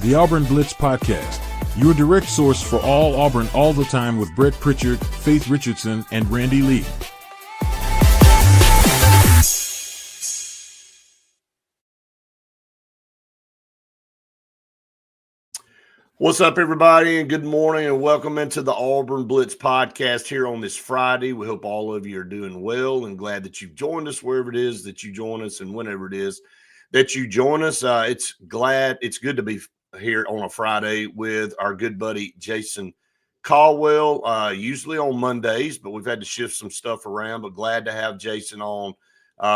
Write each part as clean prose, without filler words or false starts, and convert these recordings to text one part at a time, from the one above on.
the Auburn Blitz Podcast, your direct source for all Auburn all the time with Brett Pritchard, Faith Richardson, and Randy Lee. What's up, everybody, and good morning, and welcome into the Auburn Blitz Podcast here on this Friday. We hope all of you are doing well and glad that you've joined us wherever it is that you join us and whenever it is that you join us. It's good to be here on a Friday with our good buddy Jason Caldwell, usually on Mondays, but we've had to shift some stuff around, but glad to have Jason on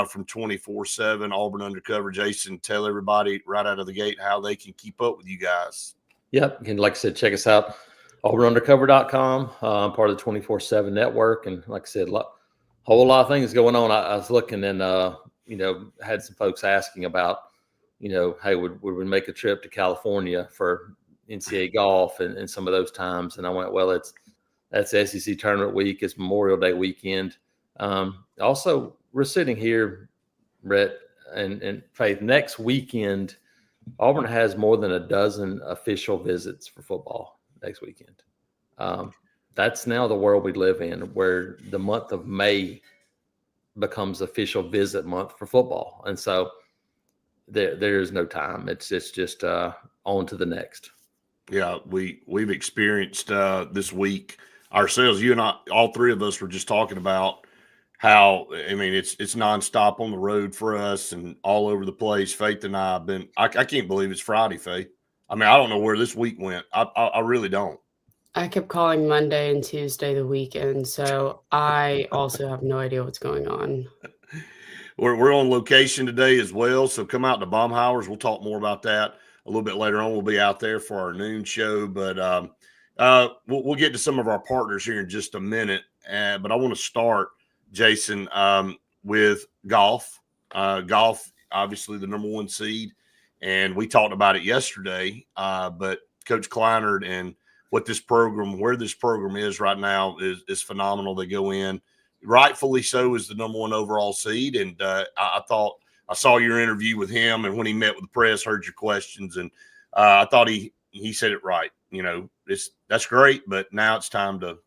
from 24/7 Auburn Undercover. Jason, tell everybody right out of the gate how they can keep up with you guys. Yep. And like I said, check us out, auburnundercover.com. I'm part of the 24/7 network. And like I said, a whole lot of things going on. I was looking and, had some folks asking about, hey, would we make a trip to California for NCAA golf and some of those times? And I went, well, that's SEC tournament week. It's Memorial Day weekend. Also, we're sitting here, Brett and Faith, next weekend. Auburn has more than a dozen official visits for football next weekend. That's now the world we live in, where the month of May becomes official visit month for football. And so there is no time. It's just on to the next. Yeah, we've experienced this week ourselves. You and I, all three of us were just talking about how, it's nonstop on the road for us and all over the place. Faith and I have been, I can't believe it's Friday, Faith. I don't know where this week went. I really don't. I kept calling Monday and Tuesday the weekend, so I also have no idea what's going on. We're on location today as well, so come out to Baumhauer's. We'll talk more about that a little bit later on. We'll be out there for our noon show, but we'll get to some of our partners here in just a minute. But I want to start, Jason, with golf. Golf, obviously the number one seed, and we talked about it yesterday. But Coach Kleinert and where this program is right now is phenomenal. They go in, rightfully so, as the number one overall seed. And I thought I saw your interview with him, and when he met with the press, heard your questions, and I thought he said it right. That's great, but now it's time to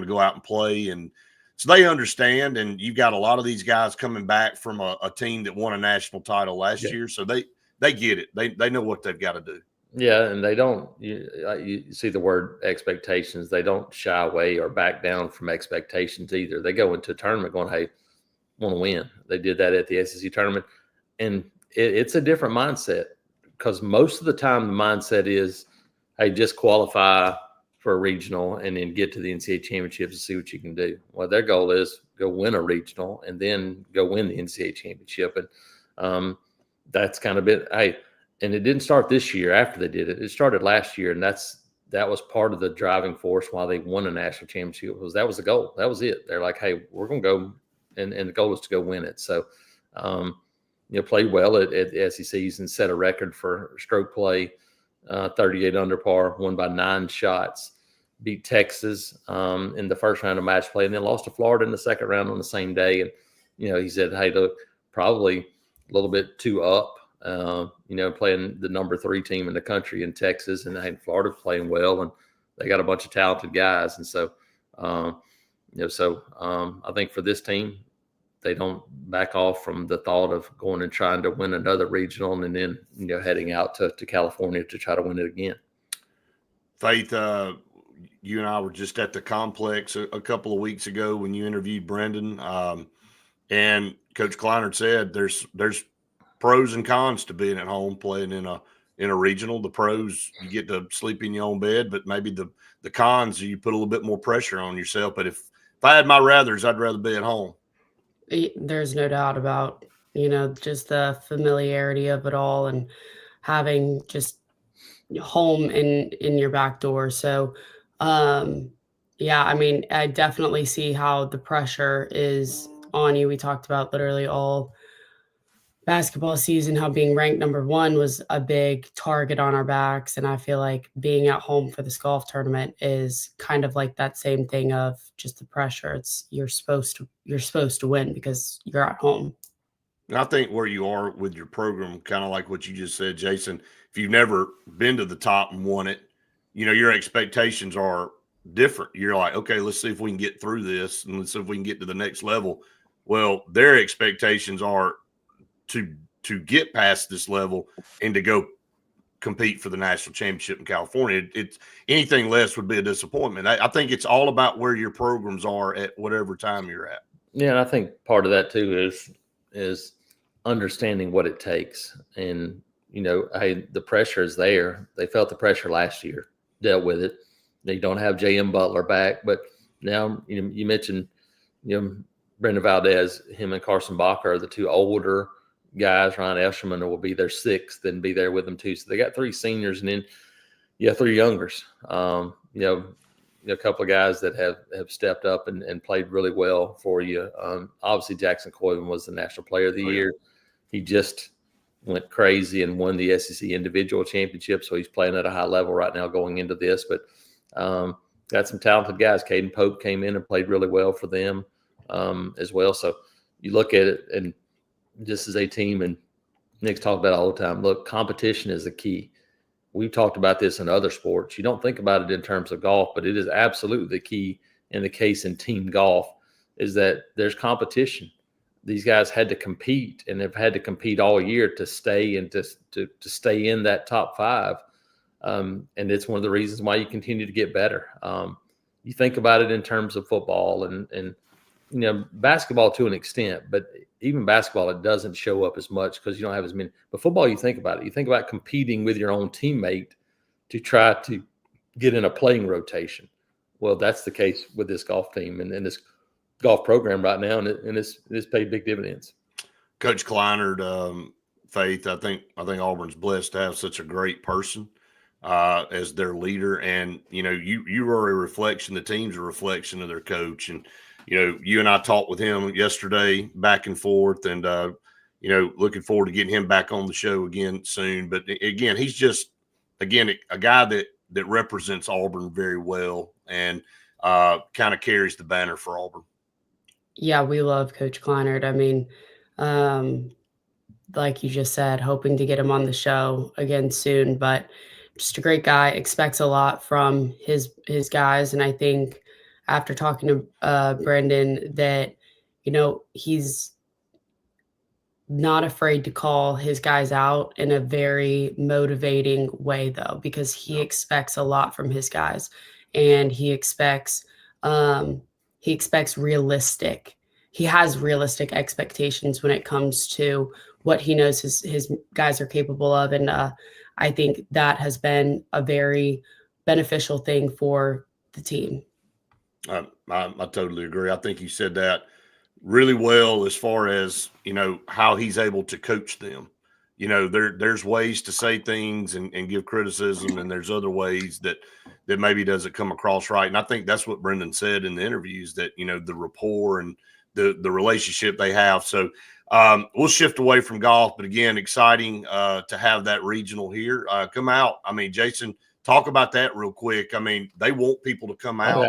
go out and play. And so they understand, and you've got a lot of these guys coming back from a team that won a national title last year, so they get it. They know what they've got to do. Yeah, and they don't. You see the word expectations. They don't shy away or back down from expectations either. They go into a tournament going, "Hey, want to win." They did that at the SEC tournament, and it's a different mindset because most of the time the mindset is, "Hey, just qualify for a regional and then get to the NCAA championships and see what you can do." Well, their goal is go win a regional and then go win the NCAA championship. And that's kind of it. Hey, and it didn't start this year after they did it. It started last year. And that was part of the driving force why they won a national championship. That was the goal. That was it. They're like, hey, we're going to go. And the goal is to go win it. So, played well at the SECs and set a record for stroke play. 38 under par, won by 9 shots, beat Texas in the first round of match play, and then lost to Florida in the second round on the same day. And, he said, hey, look, probably a little bit too up, playing the number 3 team in the country in Texas, and Florida playing well, and they got a bunch of talented guys. And so, I think for this team, they don't back off from the thought of going and trying to win another regional and then, heading out to California to try to win it again. Faith, you and I were just at the complex a couple of weeks ago when you interviewed Brendan. And Coach Kleinert said there's pros and cons to being at home playing in a regional. The pros, you get to sleep in your own bed, but maybe the cons, you put a little bit more pressure on yourself. But if I had my rathers, I'd rather be at home. There's no doubt about, just the familiarity of it all and having just home in your back door. So, I definitely see how the pressure is on you. We talked about literally all basketball season, how being ranked number 1 was a big target on our backs. And I feel like being at home for this golf tournament is kind of like that same thing of just the pressure. It's you're supposed to win because you're at home. And I think where you are with your program, kind of like what you just said, Jason, if you've never been to the top and won it, your expectations are different. You're like, okay, let's see if we can get through this and let's see if we can get to the next level. Well, their expectations are to get past this level and to go compete for the national championship in California. It's anything less would be a disappointment. I think it's all about where your programs are at whatever time you're at. Yeah, and I think part of that too is understanding what it takes. And hey, the pressure is there. They felt the pressure last year, dealt with it. They don't have J.M. Butler back, but now you mentioned Brendan Valdez, him and Carson Bacher are the two older guys. Ryan Eshelman will be their sixth and be there with them too. So they got three seniors and then three youngers. A couple of guys that have stepped up and played really well for you. Obviously, Jackson Coyman was the National Player of the Year. He just went crazy and won the SEC individual championship, so he's playing at a high level right now going into this. But got some talented guys. Caden Pope came in and played really well for them as well. So you look at it, and this is a team, and Nick's talked about it all the time. Look, competition is the key. We've talked about this in other sports. You don't think about it in terms of golf, but it is absolutely the key in the case in team golf is that there's competition. These guys had to compete and have had to compete all year to stay and to stay in that top five. And it's one of the reasons why you continue to get better. You think about it in terms of football and basketball to an extent, but even basketball, it doesn't show up as much because you don't have as many. But football, you think about it. You think about competing with your own teammate to try to get in a playing rotation. Well, that's the case with this golf team and this golf program right now, and it's paid big dividends. Coach Kleinert, Faith, I think Auburn's blessed to have such a great person as their leader, and you are a reflection. The team's a reflection of their coach, and you and I talked with him yesterday back and forth, and looking forward to getting him back on the show again soon. But again, he's just a guy that represents Auburn very well and kind of carries the banner for Auburn. Yeah, we love Coach Kleinert. I mean, like you just said, hoping to get him on the show again soon, but just a great guy, expects a lot from his guys. And I think after talking to Brendan that, he's not afraid to call his guys out in a very motivating way, though, because he expects a lot from his guys, and he expects realistic. He has realistic expectations when it comes to what he knows his guys are capable of. And I think that has been a very beneficial thing for the team. I totally agree. I think you said that really well as far as, how he's able to coach them. There's ways to say things and give criticism, and there's other ways that maybe doesn't come across right. And I think that's what Brendan said in the interviews, that, the rapport and the relationship they have. So we'll shift away from golf, but again, exciting to have that regional here come out. I mean, Jason, talk about that real quick. I mean, they want people to come out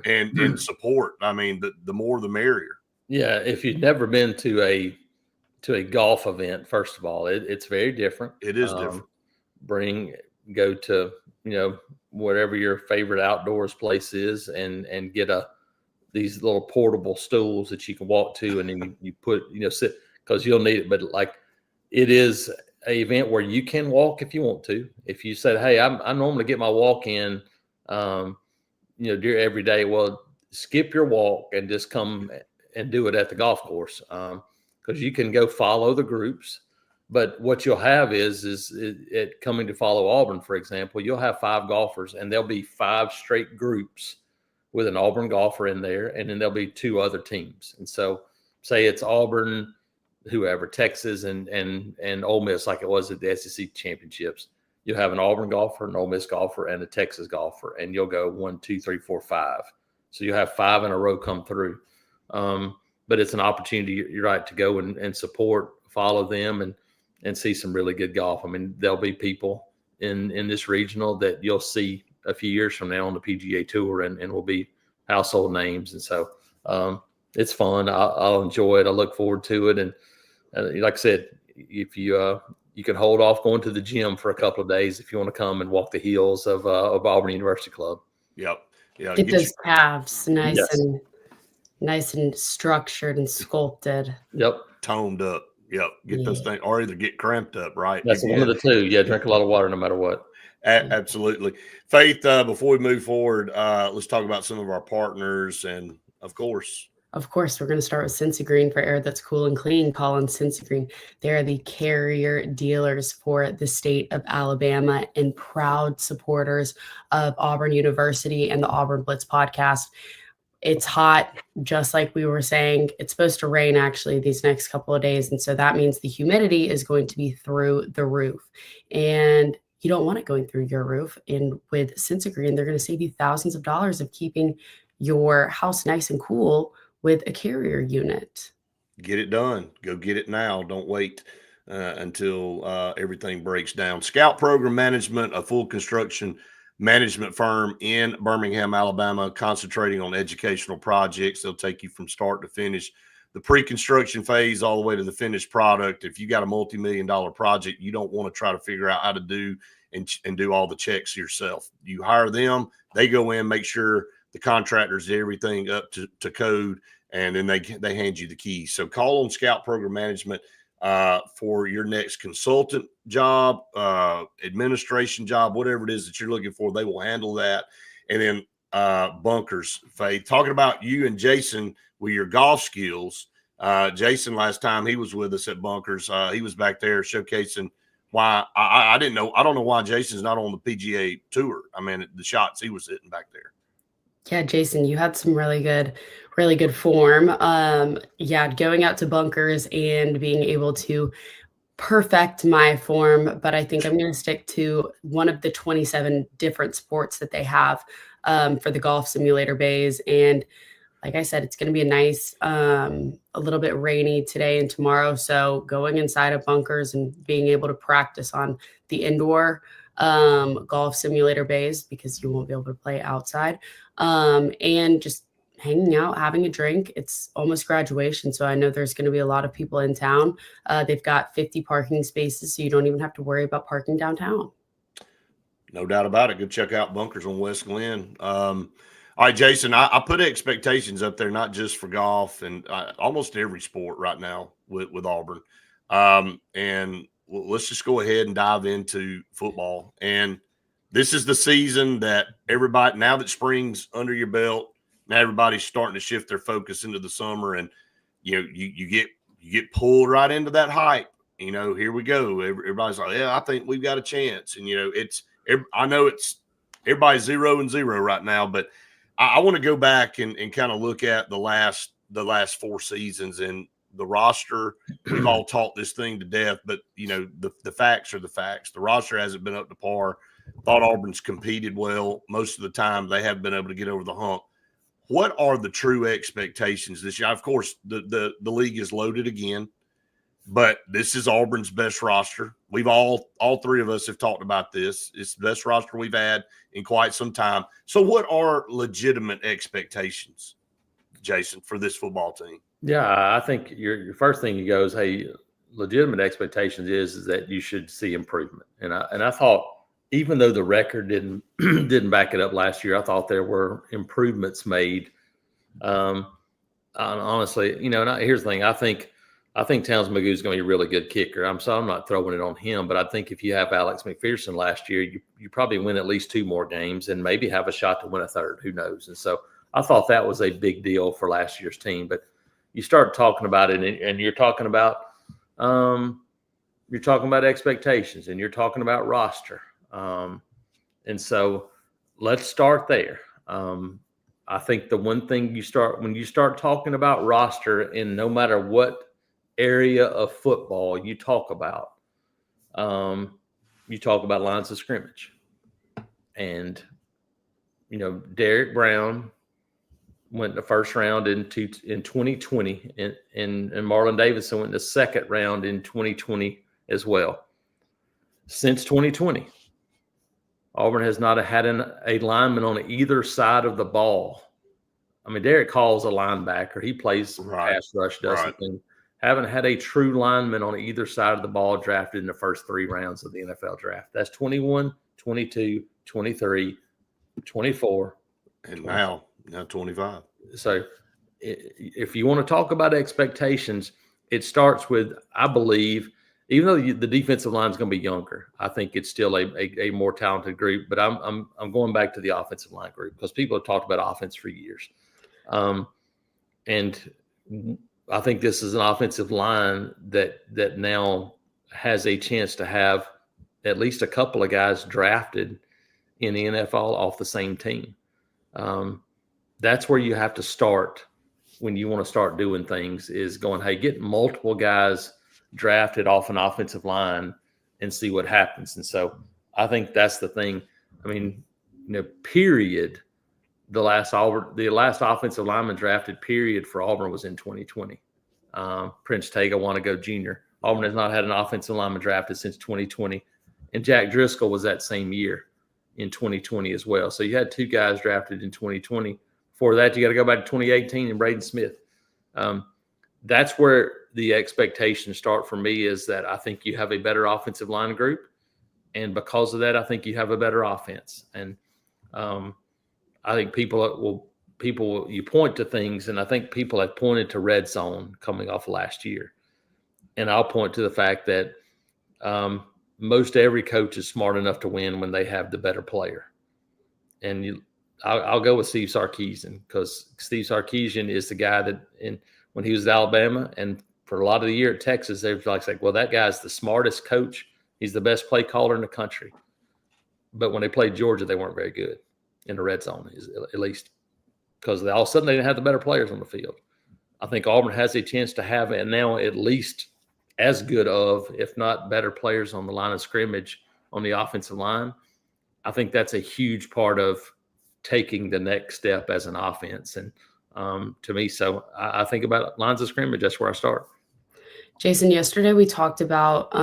and support. I mean, the more the merrier. Yeah, if you've never been to a golf event, first of all, it's very different. It is different. Go to whatever your favorite outdoors place is, and get these little portable stools that you can walk to, and then you put sit, because you'll need it. But like, it is an event where you can walk if you want to. If you said, hey, I normally get my walk in every day, well, skip your walk and just come and do it at the golf course, because you can go follow the groups. But what you'll have is it coming to follow Auburn, for example, you'll have 5 golfers, and there'll be 5 straight groups with an Auburn golfer in there, and then there'll be 2 other teams. And so say it's Auburn, whoever, Texas and Ole Miss, like it was at the SEC championships. You'll have an Auburn golfer, an Ole Miss golfer, and a Texas golfer, and you'll go 1, 2, 3, 4, 5. So you'll have 5 in a row come through. But it's an opportunity, you're right, to go and support, follow them, and see some really good golf. I mean, there'll be people in this regional that you'll see a few years from now on the PGA Tour and will be household names. And so it's fun. I'll enjoy it. I look forward to it. And like I said, if you can hold off going to the gym for a couple of days if you want to come and walk the hills of Auburn University Club. Yep. Yeah. Get those calves nice Yes. and structured and sculpted. Yep. Toned up. Yep. Get those things, or either get cramped up, right? That's one of the two. Yeah, drink a lot of water no matter what. Absolutely. Faith, before we move forward, let's talk about some of our partners. And of course, we're going to start with Cincy Green for air that's cool and clean. Call on Cincy Green. They are the carrier dealers for the state of Alabama and proud supporters of Auburn University and the Auburn Blitz podcast. It's hot, just like we were saying. It's supposed to rain actually these next couple of days. And so that means the humidity is going to be through the roof. And you don't want it going through your roof. And with Cincy Green, they're going to save you thousands of dollars of keeping your house nice and cool with a carrier unit. Get it done. Go get it now. Don't wait until everything breaks down. Scout Program Management, a full construction management firm in Birmingham, Alabama, concentrating on educational projects. They'll take you from start to finish, the pre-construction phase all the way to the finished product. If you got a multi-million-dollar project, you don't want to try to figure out how to do and do all the checks yourself. You hire them, they go in, make sure the contractors do everything up to code, and then they hand you the keys. So call on Scout Program Management for your next consultant job, administration job, whatever it is that you're looking for. They will handle that. And then Bunkers, Faith, talking about you and Jason with your golf skills. Jason, last time he was with us at Bunkers, he was back there showcasing why I didn't know. I don't know why Jason's not on the PGA Tour. I mean, the shots he was hitting back there. Yeah, Jason, you had some really good form. Going out to Bunkers and being able to perfect my form, but I think I'm going to stick to one of the 27 different sports that they have for the golf simulator bays. And like I said, it's going to be a nice, a little bit rainy today and tomorrow. So going inside of Bunkers and being able to practice on the indoor golf simulator bays, because you won't be able to play outside, and just hanging out, having a drink. It's almost graduation, so I know there's going to be a lot of people in town. They've got 50 parking spaces, so you don't even have to worry about parking downtown. No doubt about it. Go check out Bunkers on West Glen. All right, Jason, I put expectations up there, not just for golf and almost every sport right now with Auburn. And let's just go ahead and dive into football. And this is the season that everybody, now that spring's under your belt, now everybody's starting to shift their focus into the summer, and you get pulled right into that hype. Here we go. Everybody's like, yeah, I think we've got a chance. And I know it's everybody's 0-0 right now, but I want to go back and kind of look at the last 4 seasons and the roster. We've all taught this thing to death, but the facts are the facts. The roster hasn't been up to par. Thought Auburn's competed well most of the time. They haven't been able to get over the hump. What are the true expectations this year? Of course, the league is loaded again, but this is Auburn's best roster. We've all three of us have talked about this. It's the best roster we've had in quite some time. So what are legitimate expectations, Jason, for this football team? Yeah, I think your first thing you go is, hey, legitimate expectations is that you should see improvement. And I thought, even though the record didn't back it up last year, I thought there were improvements made. Honestly, here's the thing. I think Towns Magoo is going to be a really good kicker. I'm not throwing it on him, but I think if you have Alex McPherson last year, you probably win at least 2 more games and maybe have a shot to win a third. Who knows? And so I thought that was a big deal for last year's team. But you start talking about it, and you're talking about expectations, and you're talking about roster. And so let's start there. I think the one thing when you start talking about roster, and no matter what area of football you talk about lines of scrimmage. And, Derek Brown went in the first round in 2020, and Marlon Davidson went in the second round in 2020 as well. Since 2020, Auburn has not had a lineman on either side of the ball. I mean, Derek Hall's a linebacker. He plays pass rush, does something, haven't had a true lineman on either side of the ball drafted in the first 3 rounds of the NFL draft. That's 21, 22, 23, 24. And now 25. So if you want to talk about expectations, it starts with, I believe, even though the defensive line is going to be younger, I think it's still a more talented group. But I'm going back to the offensive line group because people have talked about offense for years. And I think this is an offensive line that now has a chance to have at least a couple of guys drafted in the NFL off the same team. That's where you have to start when you want to start doing things, is going, hey, get multiple guys drafted off an offensive line and see what happens. And so I think that's the thing. I mean, period. The last offensive lineman drafted period for Auburn was in 2020. Prince Tega Wannego Jr. Auburn has not had an offensive lineman drafted since 2020. And Jack Driscoll was that same year in 2020 as well. So you had 2 guys drafted in 2020. Before that, you got to go back to 2018 and Braden Smith. That's where the expectations start for me, is that I think you have a better offensive line group. And because of that, I think you have a better offense. And I think you point to things, and I think people have pointed to red zone coming off last year. And I'll point to the fact that most every coach is smart enough to win when they have the better player. And I'll go with Steve Sarkisian, because Steve Sarkisian is the guy that when he was at Alabama and for a lot of the year at Texas, they were like, well, that guy's the smartest coach. He's the best play caller in the country. But when they played Georgia, they weren't very good in the red zone, at least, because all of a sudden they didn't have the better players on the field. I think Auburn has a chance to have, and now at least as good of, if not better players on the line of scrimmage on the offensive line. I think that's a huge part of taking the next step as an offense. And to me, so I think about lines of scrimmage. That's where I start. Jason, yesterday we talked about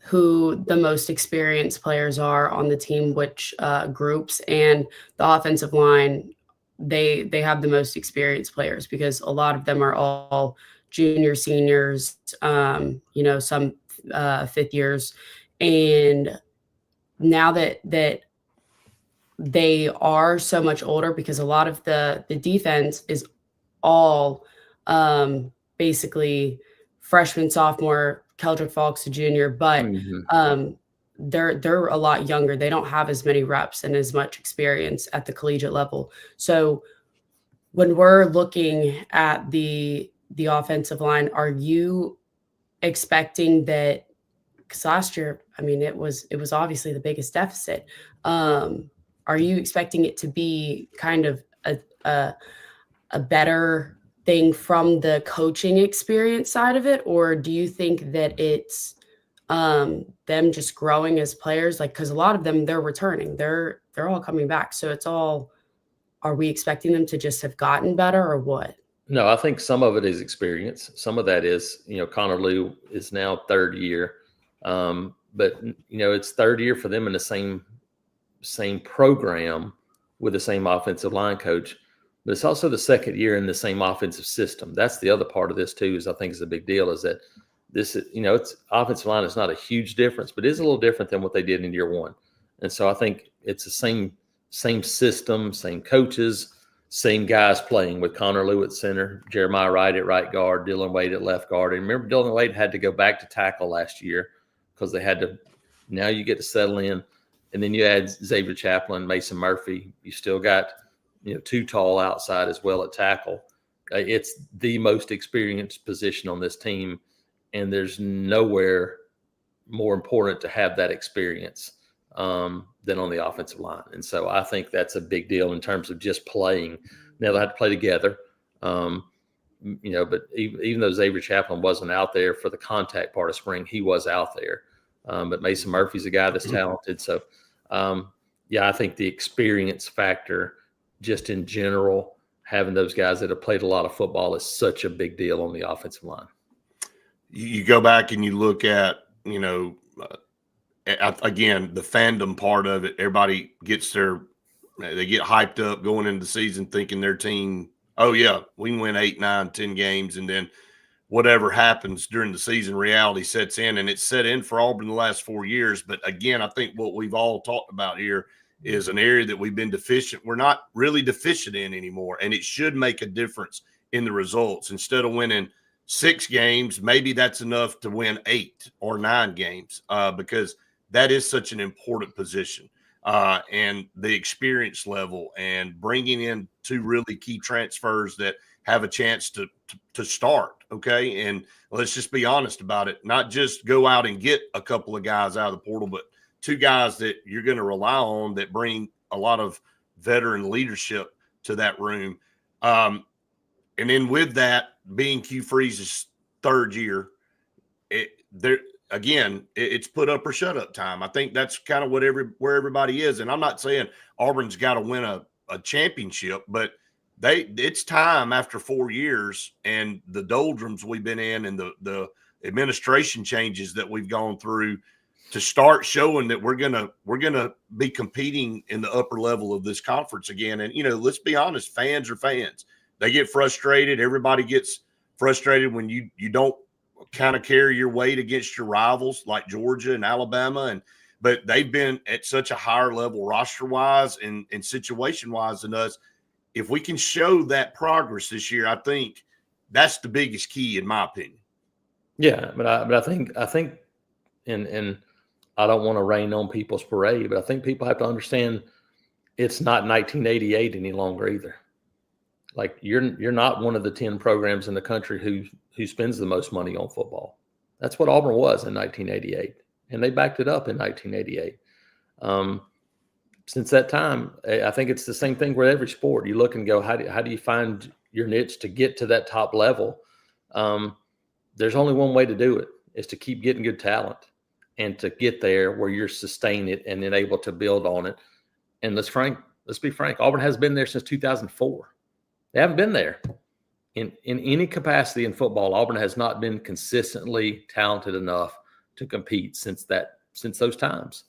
who the most experienced players are on the team, which groups, and the offensive line, they have the most experienced players because a lot of them are all junior, seniors, some 5th years. And now that they are so much older, because a lot of the defense is all basically freshman, sophomore, Keldrick Falks, a junior, but they're a lot younger. They don't have as many reps and as much experience at the collegiate level. So when we're looking at the offensive line, are you expecting that? Because last year, I mean, it was obviously the biggest deficit. Are you expecting it to be kind of a better thing from the coaching experience side of it, or do you think that it's them just growing as players? Like, because a lot of them, they're returning, they're all coming back. So it's all, are we expecting them to just have gotten better, or what? No, I think some of it is experience. Some of that is, Connor Lew is now 3rd year. But it's 3rd year for them in the same program with the same offensive line coach, but it's also the 2nd year in the same offensive system. That's the other part of this too, is I think is a big deal, is that this is, it's offensive line is not a huge difference, but it is a little different than what they did in year 1. And so I think it's the same system, same coaches, same guys playing, with Connor Lew at center, Jeremiah Wright at right guard, Dylan Wade at left guard. And remember, Dylan Wade had to go back to tackle last year because they had to. Now you get to settle in, and then you add Xavier Chaplin, Mason Murphy. You still got 2 tall outside as well at tackle. It's the most experienced position on this team, and there's nowhere more important to have that experience than on the offensive line. And so I think that's a big deal in terms of just playing. Now they have to play together, but even though Xavier Chaplin wasn't out there for the contact part of spring, he was out there. But Mason Murphy's a guy that's talented. So, I think the experience factor just in general, having those guys that have played a lot of football, is such a big deal on the offensive line. You go back and you look at, again, the fandom part of it. Everybody they get hyped up going into the season thinking their team, oh, yeah, we can win 8, 9, 10 games. And then whatever happens during the season, reality sets in, and it's set in for Auburn the last 4 years. But again, I think what we've all talked about here is an area that we've been deficient. We're not really deficient in anymore, and it should make a difference in the results. Instead of winning 6 games, maybe that's enough to win 8 or 9 games because that is such an important position. And the experience level and bringing in 2 really key transfers that have a chance to start. Okay. And let's just be honest about it. Not just go out and get a couple of guys out of the portal, but 2 guys that you're going to rely on that bring a lot of veteran leadership to that room. And then with that being Q Freeze's 3rd year, it's put up or shut up time. I think that's kind of where everybody is. And I'm not saying Auburn's got to win a championship, but it's time after 4 years and the doldrums we've been in and the administration changes that we've gone through to start showing that we're gonna be competing in the upper level of this conference again. And let's be honest, fans are fans. They get frustrated. Everybody gets frustrated when you don't kind of carry your weight against your rivals like Georgia and Alabama, but they've been at such a higher level roster wise and situation wise than us. If we can show that progress this year, I think that's the biggest key in my opinion. Yeah, but I think and I don't want to rain on people's parade, but I think people have to understand it's not 1988 any longer either. Like you're not one of the 10 programs in the country who spends the most money on football. That's what Auburn was in 1988, and they backed it up in 1988. Since that time, I think it's the same thing with every sport. You look and go, how do you find your niche to get to that top level? There's only one way to do it, is to keep getting good talent and to get there where you're sustain it and then able to build on it. And let's be frank, Auburn has been there since 2004. They haven't been there in any capacity in football. Auburn has not been consistently talented enough to compete since those times.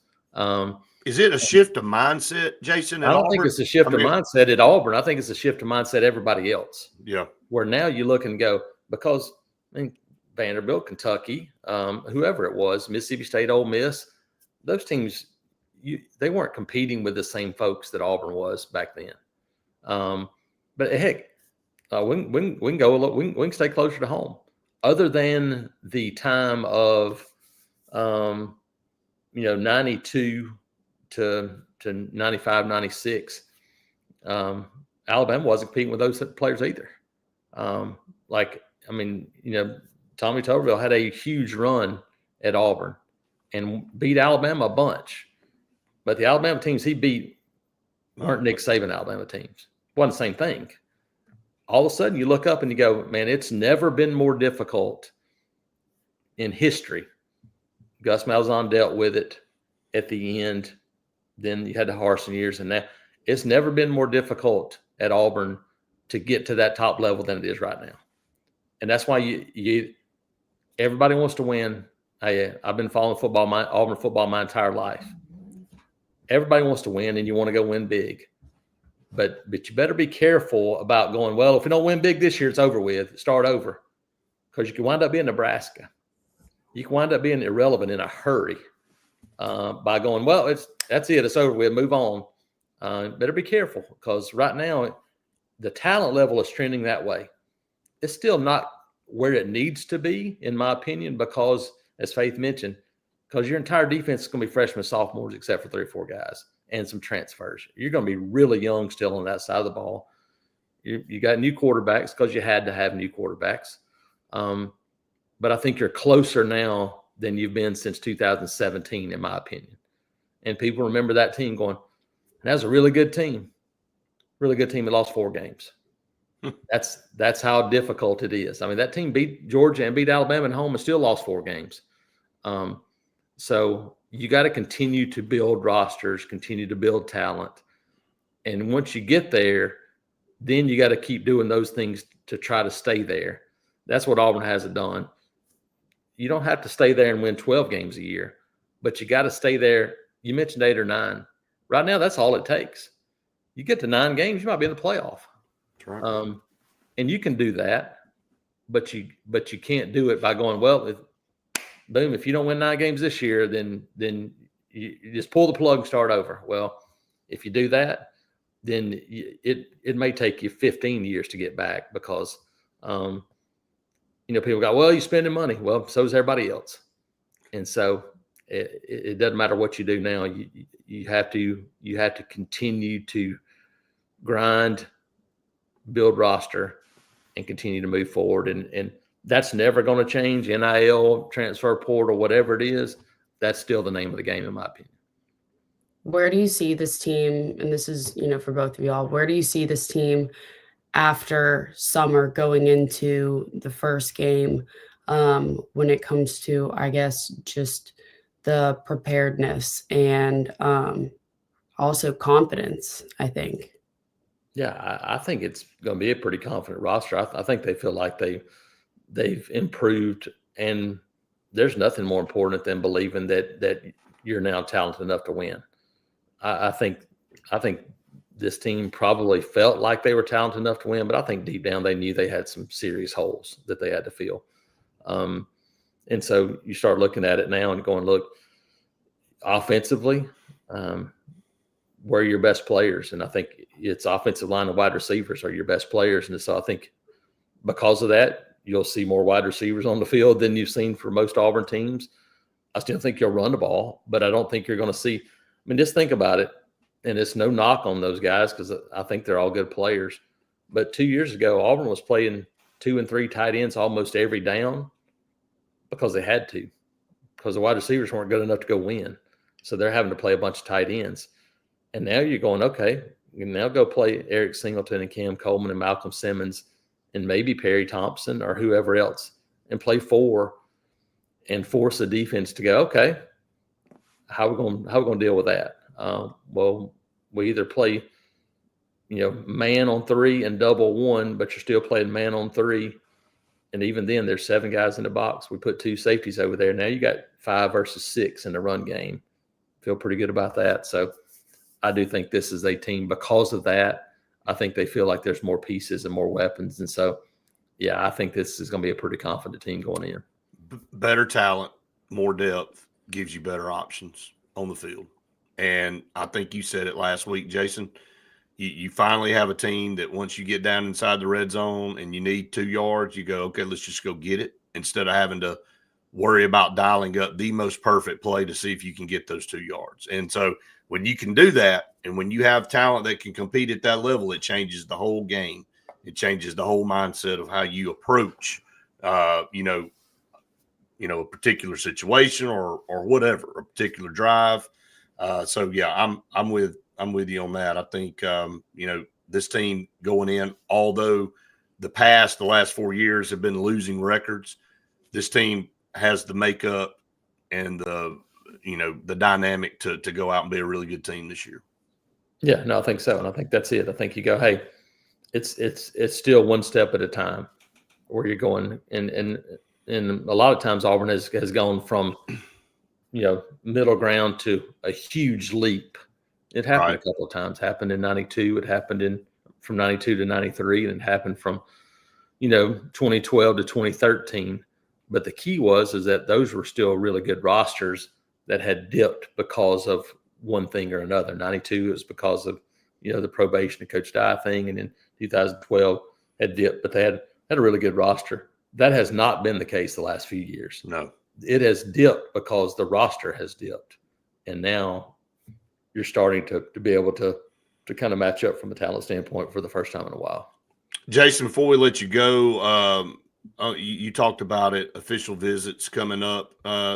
Is it a shift of mindset, Jason? I don't think it's a shift of mindset at Auburn. I think it's a shift of mindset everybody else. Yeah. Where now you look and go, because Vanderbilt, Kentucky, whoever it was, Mississippi State, Ole Miss, those teams, they weren't competing with the same folks that Auburn was back then. But heck, we can go look. We can stay closer to home. Other than the time of 92 to 95, 96, Alabama wasn't competing with those players either. Tommy Tuberville had a huge run at Auburn and beat Alabama a bunch. But the Alabama teams he beat weren't Nick Saban Alabama teams. It wasn't the same thing. All of a sudden you look up and you go, man, it's never been more difficult in history. Gus Malzahn dealt with it at the end. Then you had the Harsin years, and now it's never been more difficult at Auburn to get to that top level than it is right now. And that's why everybody wants to win. I've been following Auburn football my entire life. Everybody wants to win, and you want to go win big. But you better be careful about going, well, if we don't win big this year, it's over with. Start over. Because you can wind up being Nebraska. You can wind up being irrelevant in a hurry by going, well, that's it. It's over with. Move on. Better be careful, because right now the talent level is trending that way. It's still not where it needs to be, in my opinion, because, as Faith mentioned, because your entire defense is going to be freshmen, sophomores, except for 3 or 4 guys and some transfers. You're going to be really young still on that side of the ball. You got new quarterbacks because you had to have new quarterbacks. But I think you're closer now than you've been since 2017, in my opinion. And people remember that team going, that was a really good team. Really good team that lost 4 games. That's how difficult it is. I mean, that team beat Georgia and beat Alabama at home and still lost 4 games. So you got to continue to build rosters, continue to build talent. And once you get there, then you got to keep doing those things to try to stay there. That's what Auburn hasn't done. You don't have to stay there and win 12 games a year, but you got to stay there. You mentioned 8 or 9. Right now, that's all it takes. You get to 9 games, you might be in the playoff. That's right. And you can do that. but you can't do it by going, well, boom, if you don't win 9 games this year, then you just pull the plug and start over. Well, if you do that, then it may take you 15 years to get back because, people go, well, you're spending money. Well, so is everybody else. And so it doesn't matter what you do now. You have to continue to grind, build roster, and continue to move forward. And that's never going to change. NIL, transfer portal, whatever it is, that's still the name of the game, in my opinion. Where do you see this team, and this is, for both of y'all, where do you see this team after summer going into the first game when it comes to, I guess, just the preparedness and also confidence, I think? Yeah, I think it's going to be a pretty confident roster. I think they feel like they've improved, and there's nothing more important than believing that you're now talented enough to win. I think this team probably felt like they were talented enough to win, but I think deep down they knew they had some serious holes that they had to fill. And so you start looking at it now and going, look, offensively, where are your best players? And I think it's offensive line and wide receivers are your best players. And so I think because of that, you'll see more wide receivers on the field than you've seen for most Auburn teams. I still think you'll run the ball, but I don't think you're going to see – just think about it, and it's no knock on those guys because I think they're all good players. But 2 years ago, Auburn was playing 2 and 3 tight ends almost every down because they had to, because the wide receivers weren't good enough to go win. So they're having to play a bunch of tight ends. And now you're going, okay, you can now go play Eric Singleton and Cam Coleman and Malcolm Simmons and maybe Perry Thompson or whoever else and play 4 and force the defense to go, okay, how are we going to deal with that? Well, we either play, man on 3 and double 1, but you're still playing man on 3. And even then there's 7 guys in the box. We put 2 safeties over there. Now you got 5 versus 6 in the run game. Feel pretty good about that. So I do think this is a team because of that. I think they feel like there's more pieces and more weapons. And so, yeah, I think this is going to be a pretty confident team going in. Better talent, more depth gives you better options on the field. And I think you said it last week, Jason. You finally have a team that once you get down inside the red zone and you need 2 yards, you go, okay, let's just go get it instead of having to worry about dialing up the most perfect play to see if you can get those 2 yards. And so when you can do that and when you have talent that can compete at that level, it changes the whole game. It changes the whole mindset of how you approach, a particular situation or whatever, a particular drive. So yeah, I'm with you on that. I think this team going in, although the last 4 years have been losing records, this team has the makeup and the dynamic to go out and be a really good team this year. Yeah, no, I think so, and I think that's it. I think you go, hey, it's still one step at a time where you're going, and a lot of times Auburn has gone from middle ground to a huge leap. It happened a couple of times. Happened in 92. It happened from 92 to 93, and it happened from 2012 to 2013. But the key is that those were still really good rosters that had dipped because of one thing or another. 92 was because of the probation of Coach Dye thing, and in 2012 had dipped, but they had a really good roster. That has not been the case the last few years. No. It has dipped because the roster has dipped. And now you're starting to be able to kind of match up from a talent standpoint for the first time in a while. Jason, before we let you go, you talked about it, official visits coming up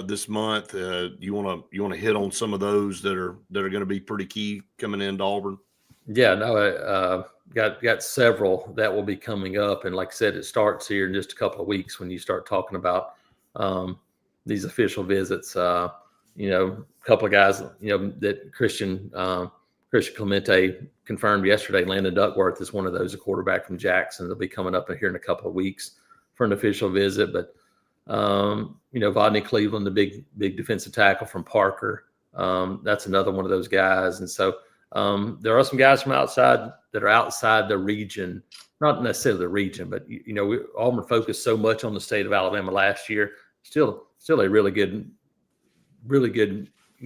this month. You want to hit on some of those that are going to be pretty key coming into Auburn? Yeah, no, got several that will be coming up. And like I said, it starts here in just a couple of weeks when you start talking about these official visits. A couple of guys, that Christian Clemente confirmed yesterday. Landon Duckworth is one of those, a quarterback from Jackson. They'll be coming up here in a couple of weeks for an official visit. But, Vodney Cleveland, the big defensive tackle from Parker, that's another one of those guys. And so there are some guys from outside that are outside the region not necessarily the region, but Auburn focused so much on the state of Alabama last year. Still a really good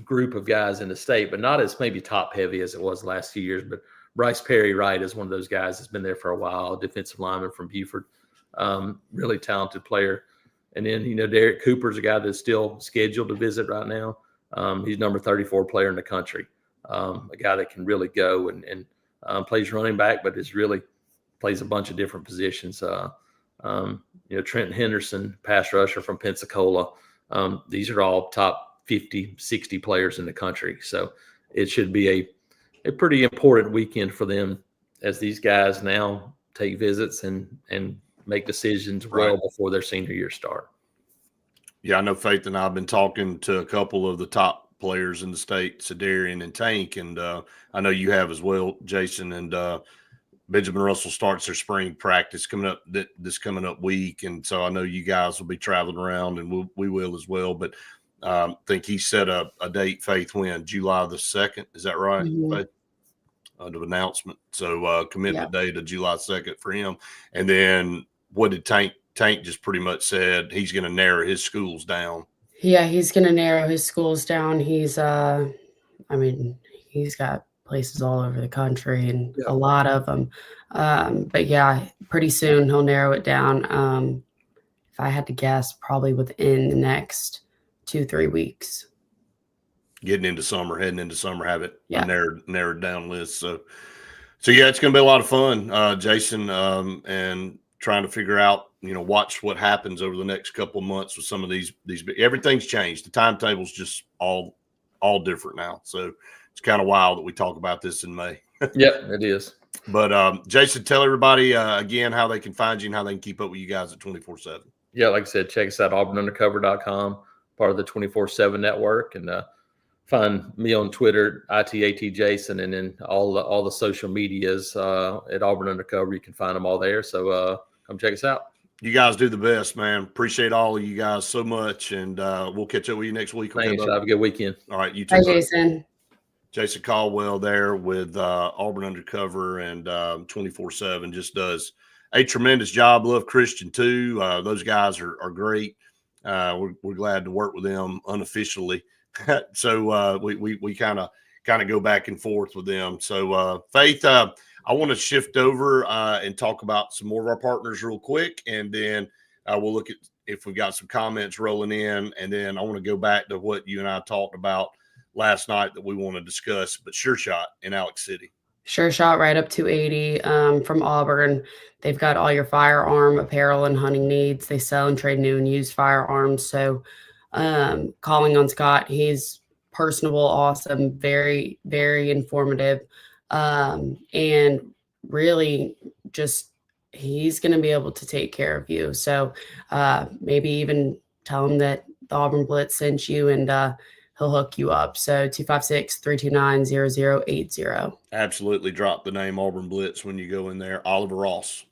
group of guys in the state, but not as maybe top heavy as it was the last few years. But Bryce Perry Wright is one of those guys that's been there for a while, defensive lineman from Buford, really talented player. And then, Derek Cooper's a guy that's still scheduled to visit right now. He's number 34 player in the country, a guy that can really go and plays running back, but plays a bunch of different positions. Trenton Henderson, pass rusher from Pensacola. These are all top 50, 60 players in the country. So it should be a pretty important weekend for them as these guys now take visits and make decisions well before their senior year start. Yeah, I know Faith and I have been talking to a couple of the top players in the state, Sedarian and Tank, and I know you have as well, Jason. And Benjamin Russell starts their spring practice coming up this coming up week, and so I know you guys will be traveling around, and we will as well. But I think he set a date, Faith, when July the 2nd. Is that right, Faith? The announcement. So commitment day to July 2nd for him. And then what did Tank just pretty much said he's going to narrow his schools down. Yeah, he's going to narrow his schools down. He's he's got places all over the country and a lot of them. But yeah, pretty soon he'll narrow it down. If I had to guess, probably within the next 2-3 weeks. Heading into summer, have it narrowed down list. So yeah, it's going to be a lot of fun, Jason, and trying to figure out, watch what happens over the next couple of months with some of these. Everything's changed. The timetable's just all different now. So it's kind of wild that we talk about this in May. Yeah, it is. But Jason, tell everybody again how they can find you and how they can keep up with you guys at 24/7. Yeah, like I said, check us out, auburnundercover.com, part of the 24/7 network, and find me on Twitter, ITAT Jason, and then all the social medias at Auburn Undercover. You can find them all there. So come check us out. You guys do the best, man. Appreciate all of you guys so much, and we'll catch up with you next week. Thanks. Have a good weekend. All right, you too. Bye, Jason. Jason Caldwell there with Auburn Undercover and 24/7 just does a tremendous job. Love Christian too. Those guys are great. We're glad to work with them unofficially. So we kind of go back and forth with them. So Faith, I want to shift over and talk about some more of our partners real quick, and then we'll look at if we've got some comments rolling in, and then I want to go back to what you and I talked about last night that we want to discuss. But Sure Shot in Alex City. Sure Shot right up to 80 from Auburn. They've got all your firearm apparel and hunting needs. They sell and trade new and used firearms. So calling on Scott, he's personable, awesome, very, very informative, and really just he's going to be able to take care of you. So maybe even tell him that the Auburn Blitz sent you, and he'll hook you up. So 256-329-0080. Absolutely. Drop the name Auburn Blitz when you go in there. Oliver Ross,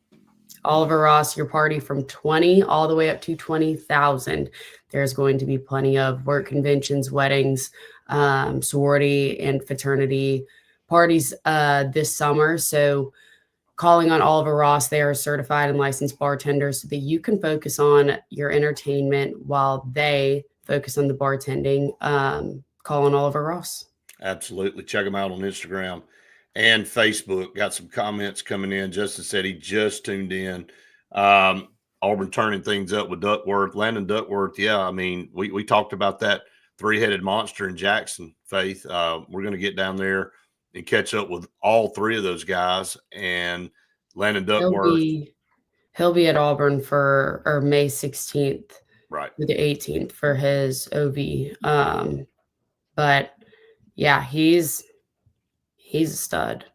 your party from 20 all the way up to 20,000. There's going to be plenty of work conventions, weddings, sorority and fraternity parties this summer. So calling on Oliver Ross, they are certified and licensed bartenders so that you can focus on your entertainment while they focus on the bartending. Call on Oliver Ross. Absolutely. Check them out on Instagram and Facebook. Got some comments coming in. Justin said he just tuned in. Auburn turning things up with Duckworth. Landon Duckworth, yeah, I mean, we talked about that three-headed monster in Jackson, Faith. We're going to get down there and catch up with all three of those guys. And Landon Duckworth. He'll be at Auburn for May 16th. Right. The 18th for his OV. But yeah, he's a stud.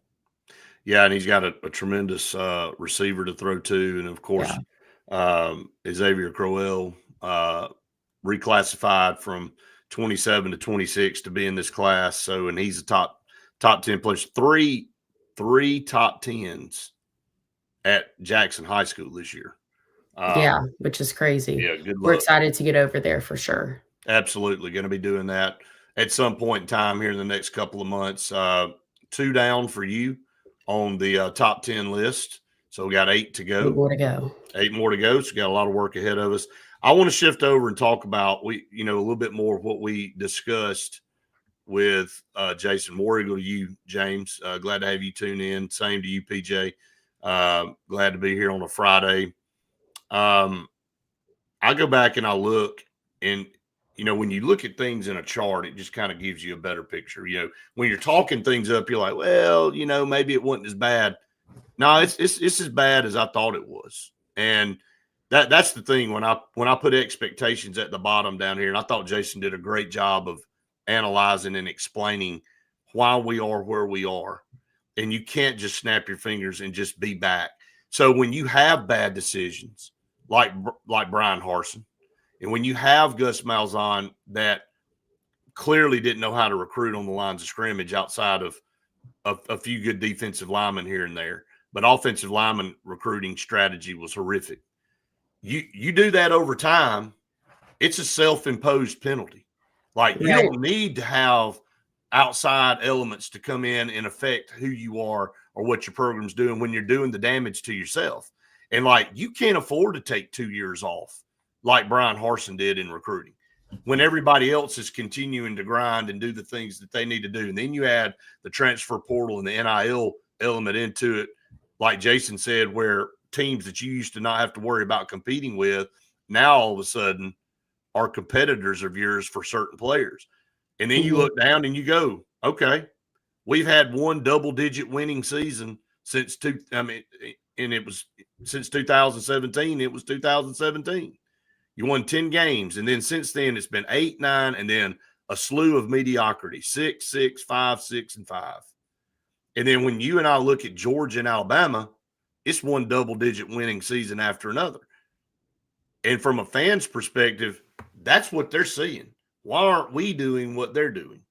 Yeah, and he's got a tremendous receiver to throw to. And of course, Xavier Crowell reclassified from 27 to 26 to be in this class. So, and he's a top 10 player. Three top 10s at Jackson High School this year. Which is crazy. Yeah, good luck. We're excited to get over there for sure. Absolutely. Going to be doing that at some point in time here in the next couple of months. 2 down for you on the top 10 list. So we got 8 to go. 8 more to go. 8 more to go. So we got a lot of work ahead of us. I want to shift over and talk about a little bit more of what we discussed with Jason. War Eagle to you, James. Glad to have you tune in. Same to you, PJ. Glad to be here on a Friday. I go back and I look, and when you look at things in a chart, it just kind of gives you a better picture. When you're talking things up, you're like, well, maybe it wasn't as bad. No, it's as bad as I thought it was, and that's the thing. When I put expectations at the bottom down here, and I thought Jason did a great job of analyzing and explaining why we are where we are, and you can't just snap your fingers and just be back. So when you have bad decisions like Brian Harsin, and when you have Gus Malzahn that clearly didn't know how to recruit on the lines of scrimmage outside of a few good defensive linemen here and there, but offensive lineman recruiting strategy was horrific. You do that over time, it's a self-imposed penalty. Like, you don't need to have outside elements to come in and affect who you are or what your program's doing when you're doing the damage to yourself. And, you can't afford to take 2 years off like Brian Harsin did in recruiting when everybody else is continuing to grind and do the things that they need to do. And then you add the transfer portal and the NIL element into it, like Jason said, where teams that you used to not have to worry about competing with now all of a sudden are competitors of yours for certain players. And then you look down and you go, okay, we've had one double-digit winning season since since 2017. It was 2017. You won 10 games, and then since then it's been 8, 9, and then a slew of mediocrity, 6, 6, 5, 6, and 5. And then when you and I look at Georgia and Alabama, it's one double-digit winning season after another. And from a fan's perspective, that's what they're seeing. Why aren't we doing what they're doing?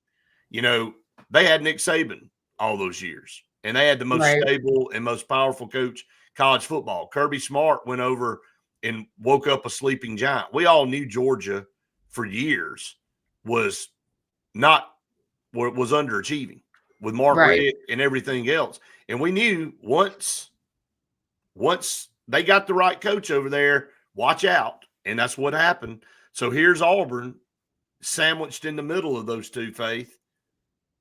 They had Nick Saban all those years, and they had the most stable and most powerful coach college football. Kirby Smart went over and woke up a sleeping giant. We all knew Georgia for years was underachieving with Mark Richt and everything else. And we knew once they got the right coach over there, watch out. And that's what happened. So here's Auburn sandwiched in the middle of those two, Faith,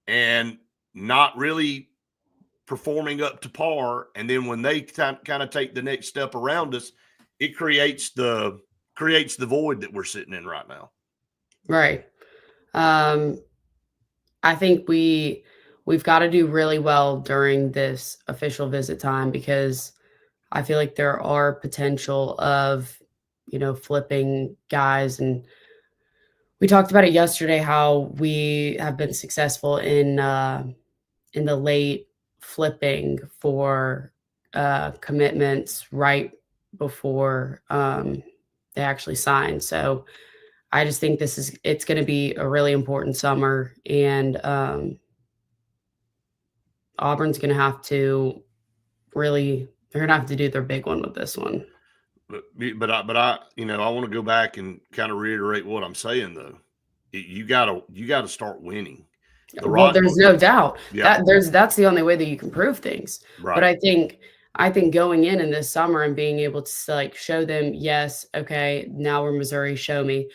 and not really performing up to par. And then when they kind of take the next step around us, it creates the void that we're sitting in right now. Right. I think we've got to do really well during this official visit time, because I feel like there are potential of, flipping guys. And we talked about it yesterday, how we have been successful in the late flipping for commitments right before they actually sign. So I just think it's going to be a really important summer, and Auburn's going to have to they're going to have to do their big one with this one. But I want to go back and kind of reiterate what I'm saying though. You gotta start winning. There's no doubt that that's the only way that you can prove things. Right. But I think going in this summer and being able to show them, yes, okay, now we're Missouri, show me.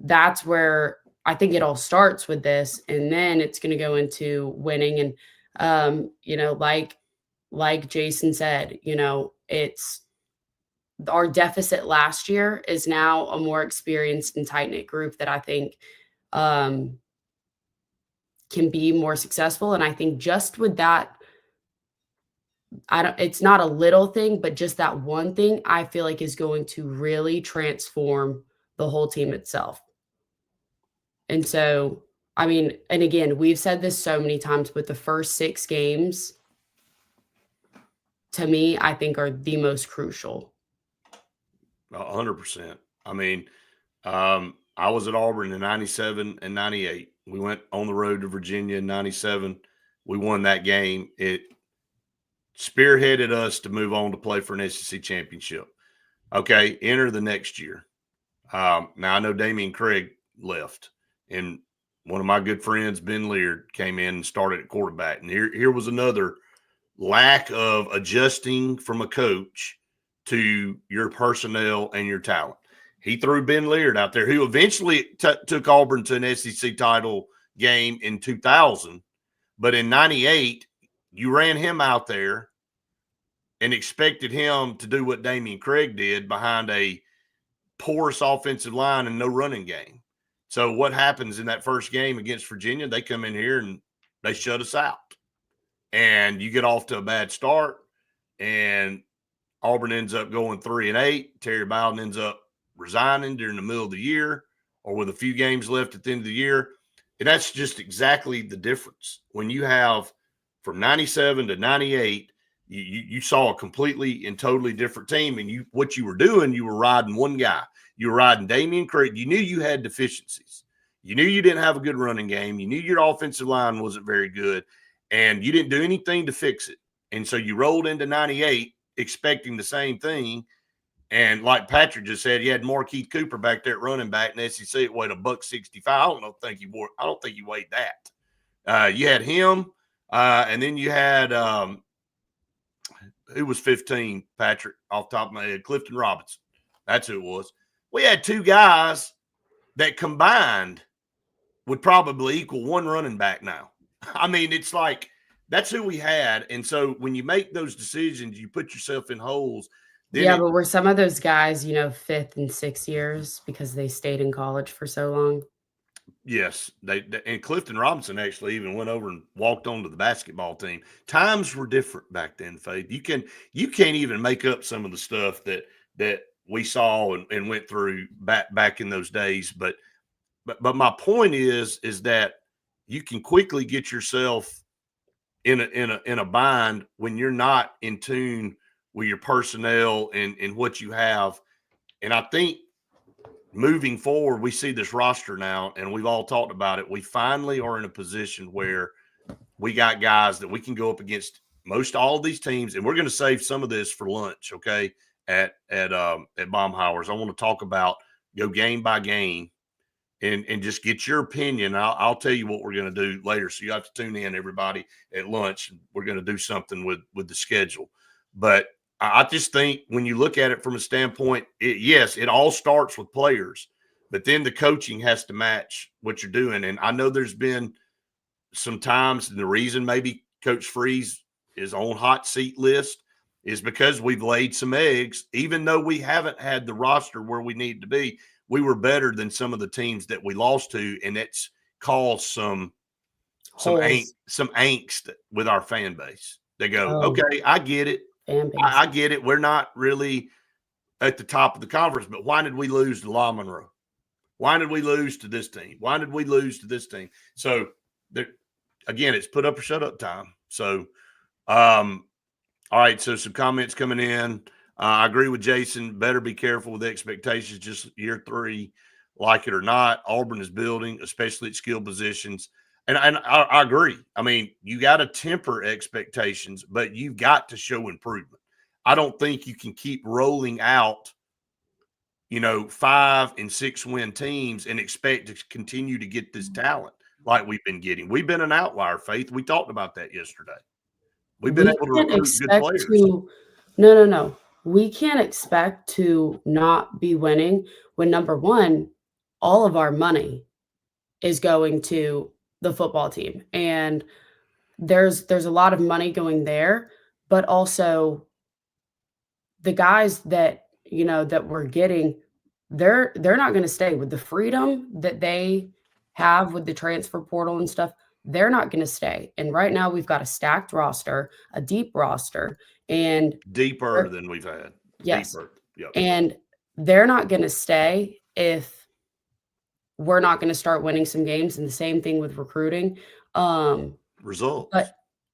That's where I think it all starts with this, and then it's going to go into winning. And like Jason said, it's our deficit last year is now a more experienced and tight-knit group that I think can be more successful. And I think just with that, it's not a little thing, but just that one thing I feel like is going to really transform the whole team itself. And so, and again, we've said this so many times, but the first 6 games, to me, I think are the most crucial. 100%. I was at Auburn in 97 and 98. We went on the road to Virginia in 97. We won that game. It spearheaded us to move on to play for an SEC championship. Okay, enter the next year. Now, I know Damian Craig left, and one of my good friends, Ben Leard, came in and started at quarterback. And here was another lack of adjusting from a coach to your personnel and your talent. He threw Ben Leard out there, who eventually took Auburn to an SEC title game in 2000. But in 98, you ran him out there and expected him to do what Damian Craig did behind a porous offensive line and no running game. So what happens in that first game against Virginia? They come in here and they shut us out. And you get off to a bad start, and Auburn ends up going 3-8. Terry Bowden ends up resigning during the middle of the year or with a few games left at the end of the year. And that's just exactly the difference. When you have from 97 to 98, you saw a completely and totally different team. And what you were doing, you were riding one guy. You were riding Damian Craig. You knew you had deficiencies. You knew you didn't have a good running game. You knew your offensive line wasn't very good. And you didn't do anything to fix it. And so you rolled into 98 expecting the same thing. And like Patrick just said, you had Markeith Cooper back there at running back in the SEC at weighed $165. I don't think he weighed that. You had him, and then you had who was 15, Patrick, off the top of my head, Clifton Robinson. That's who it was. We had two guys that combined would probably equal one running back now. I mean, it's like that's who we had. And so when you make those decisions, you put yourself in holes. But were some of those guys, fifth and sixth years because they stayed in college for so long? Yes. And Clifton Robinson actually even went over and walked onto the basketball team. Times were different back then, Faith. You can't even make up some of the stuff that we saw and went through back in those days. But my point is that you can quickly get yourself in a bind when you're not in tune with your personnel and what you have. And I think moving forward, we see this roster now, and we've all talked about it. We finally are in a position where we got guys that we can go up against most all of these teams, and we're going to save some of this for lunch, okay, at Baumhauer's. I want to talk about go game by game and just get your opinion. I'll tell you what we're going to do later, so you have to tune in, everybody, at lunch. We're going to do something with the schedule. But I just think when you look at it from a standpoint, it all starts with players, but then the coaching has to match what you're doing. And I know there's been some times, and the reason maybe Coach Freeze is on hot seat list is because we've laid some eggs. Even though we haven't had the roster where we need to be, we were better than some of the teams that we lost to, and it's caused some angst with our fan base. They go, okay, I get it. I get it. We're not really at the top of the conference, but why did we lose to La Monroe? Why did we lose to this team? Why did we lose to this team? So, again, it's put up or shut up time. So, all right, so some comments coming in. I agree with Jason. Better be careful with expectations just year 3, like it or not. Auburn is building, especially at skill positions. And I agree. I mean, you got to temper expectations, but you've got to show improvement. I don't think you can keep rolling out, 5 and 6 win teams and expect to continue to get this talent like we've been getting. We've been an outlier, Faith. We talked about that yesterday. We've been able to recruit good players. No. We can't expect to not be winning when, number one, all of our money is going to the football team. And there's a lot of money going there, but also the guys that, that we're getting, they're not going to stay with the freedom that they have with the transfer portal and stuff. They're not going to stay. And right now we've got a stacked roster, a deep roster, and deeper than we've had. Yes. Deeper. Yep. And they're not going to stay if we're not going to start winning some games. And the same thing with recruiting. Results.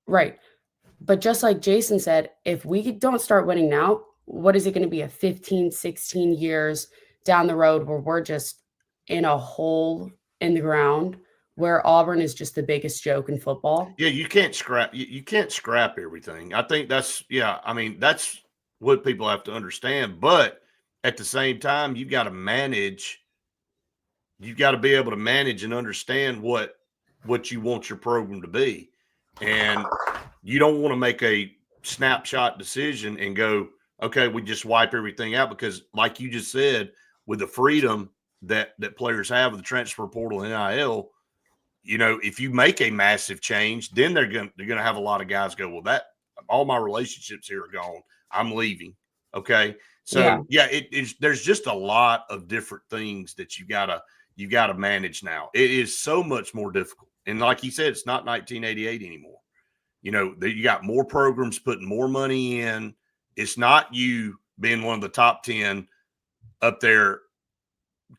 But just like Jason said, if we don't start winning now, what is it going to be, a 15, 16 years down the road where we're just in a hole in the ground where Auburn is just the biggest joke in football? Yeah, you can't scrap. You can't scrap everything. I think that's what people have to understand. But at the same time, you've got to manage. You've got to be able to manage and understand what you want your program to be. And you don't want to make a snapshot decision and go, okay, we just wipe everything out, because like you just said, with the freedom that players have with the transfer portal and NIL, you know, if you make a massive change, then they're going to have a lot of guys go, well, that all my relationships here are gone. I'm leaving. Okay. So there's just a lot of different things that you gotta manage now. It is so much more difficult. And like he said, it's not 1988 anymore. You know, you got more programs putting more money in. It's not you being one of the top 10 up there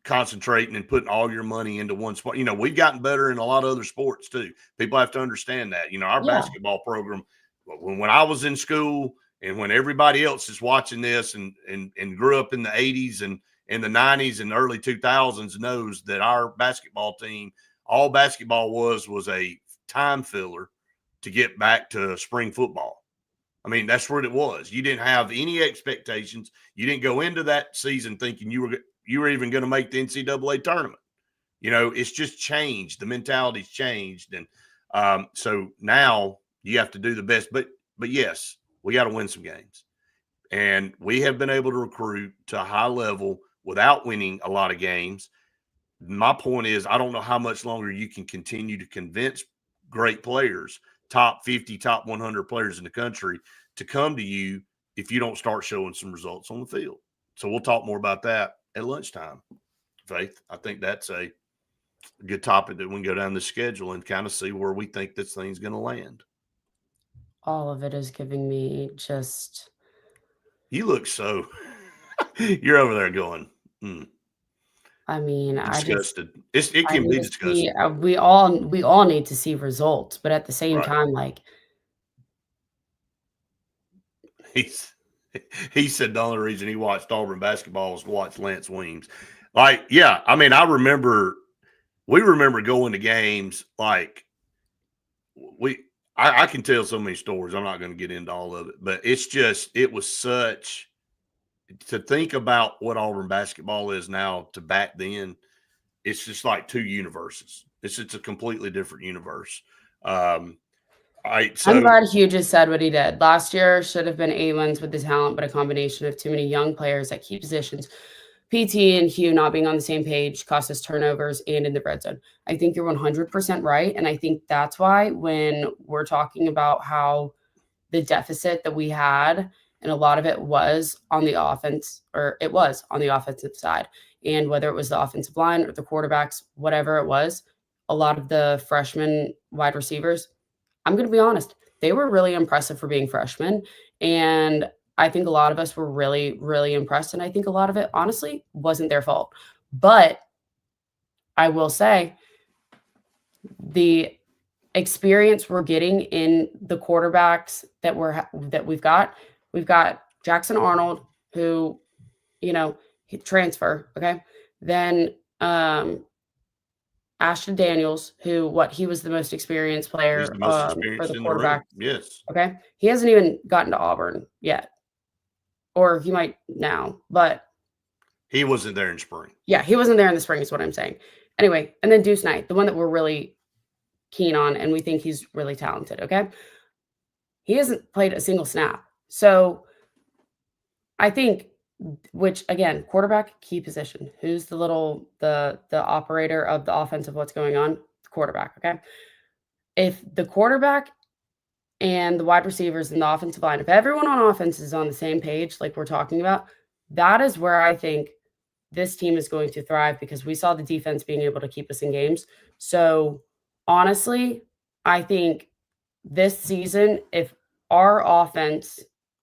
concentrating and putting all your money into one sport. You know, we've gotten better in a lot of other sports too. People have to understand that. You know, our basketball program, when I was in school and when everybody else is watching this and grew up in the 80s and in the 90s and early 2000s, knows that our basketball team, all basketball was a time filler to get back to spring football. I mean, that's what it was. You didn't have any expectations. You didn't go into that season thinking you were even going to make the NCAA tournament. You know, it's just changed. The mentality's changed. And so now you have to do the best. But yes, we got to win some games. And we have been able to recruit to a high level without winning a lot of games. My point is, I don't know how much longer you can continue to convince great players, top 50, top 100 players in the country, to come to you if you don't start showing some results on the field. So we'll talk more about that at lunchtime. Faith, I think that's a good topic that we can go down the schedule and kind of see where we think this thing's going to land. All of it is giving me just. You look so. You're over there going. I mean, disgusted. It can be disgusting. We all need to see results, but at the same time, like he said the only reason he watched Auburn basketball was to watch Lance Weems. Like, yeah, I mean, we remember going to games like I can tell so many stories. I'm not going to get into all of it, but it was such. To think about what Auburn basketball is now to back then, it's just like two universes. It's a completely different universe. I'm glad Hugh just said what he did. Last year should have been 8 wins with the talent, but a combination of too many young players at key positions. PT and Hugh not being on the same page cost us turnovers and in the red zone. I think you're 100% right. And I think that's why when we're talking about how the deficit that we had, and a lot of it was on the offense, or it was on the offensive side. And whether it was the offensive line or the quarterbacks, whatever it was, a lot of the freshman wide receivers, I'm going to be honest, they were really impressive for being freshmen. And I think a lot of us were really, really impressed. And I think a lot of it, honestly, wasn't their fault. But I will say the experience we're getting in the quarterbacks that we've got Jackson Arnold, who, you know, he transfer. Okay. Then Ashton Daniels, who he was the most experienced player for the quarterback. Yes. Okay. He hasn't even gotten to Auburn yet. Or he might now, but he wasn't there in spring. Yeah, he wasn't there in the spring is what I'm saying. Anyway, and then Deuce Knight, the one that we're really keen on and we think he's really talented. Okay. He hasn't played a single snap. So I think, which again, quarterback, key position. Who's the operator of the offense of what's going on? The quarterback. Okay. If the quarterback and the wide receivers and the offensive line, if everyone on offense is on the same page, like we're talking about, that is where I think this team is going to thrive, because we saw the defense being able to keep us in games. So honestly, I think this season, if our offense,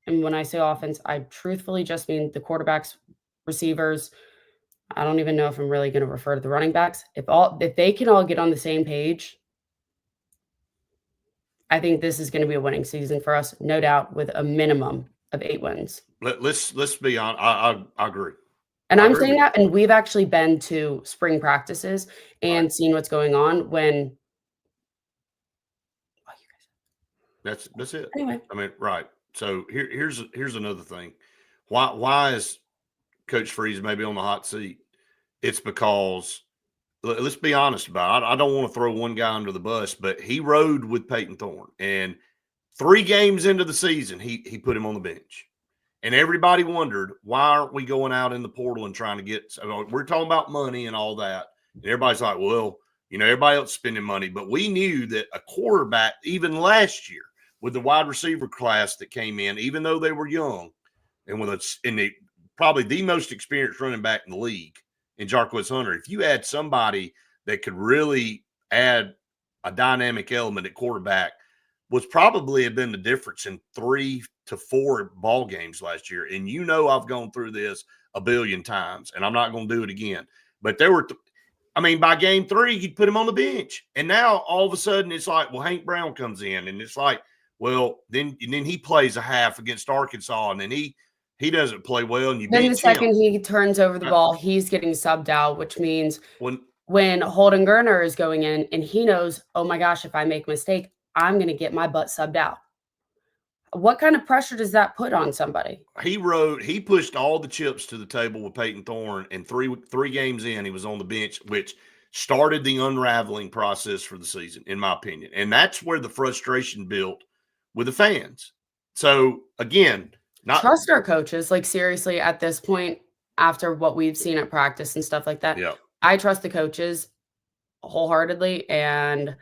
and when I say offense, I truthfully just mean the quarterbacks, receivers. I don't even know if I'm really going to refer to the running backs. If they can all get on the same page, I think this is going to be a winning season for us, no doubt, with a minimum of 8 wins. Let's be honest. I agree. And I'm saying that, and we've actually been to spring practices and seen what's going on when. That's it. Anyway, I mean, right. So here's another thing. Why is Coach Freeze maybe on the hot seat? It's because, let's be honest about it. I don't want to throw one guy under the bus, but he rode with Peyton Thorne, and 3 games into the season, he put him on the bench. And everybody wondered, why aren't we going out in the portal and trying to get – we're talking about money and all that. And everybody's like, well, everybody else spending money. But we knew that a quarterback, even last year, with the wide receiver class that came in, even though they were young, and probably the most experienced running back in the league in Jarquez Hunter, if you had somebody that could really add a dynamic element at quarterback, was probably have been the difference in 3 to 4 ball games last year. And I've gone through this a billion times, and I'm not going to do it again. But there were by game 3, he'd put him on the bench. And now all of a sudden it's like, well, Hank Brown comes in, and it's like, well, then he plays a half against Arkansas, and then he doesn't play well, and then the second he turns over the ball, he's getting subbed out, which means when Holden Geriner is going in and he knows, oh my gosh, if I make a mistake, I'm going to get my butt subbed out. What kind of pressure does that put on somebody? He pushed all the chips to the table with Peyton Thorne, and three games in, he was on the bench, which started the unraveling process for the season, in my opinion. And that's where the frustration built with the fans. So again, trust our coaches, like seriously, at this point, after what we've seen at practice and stuff like that. Yeah. I trust the coaches wholeheartedly, and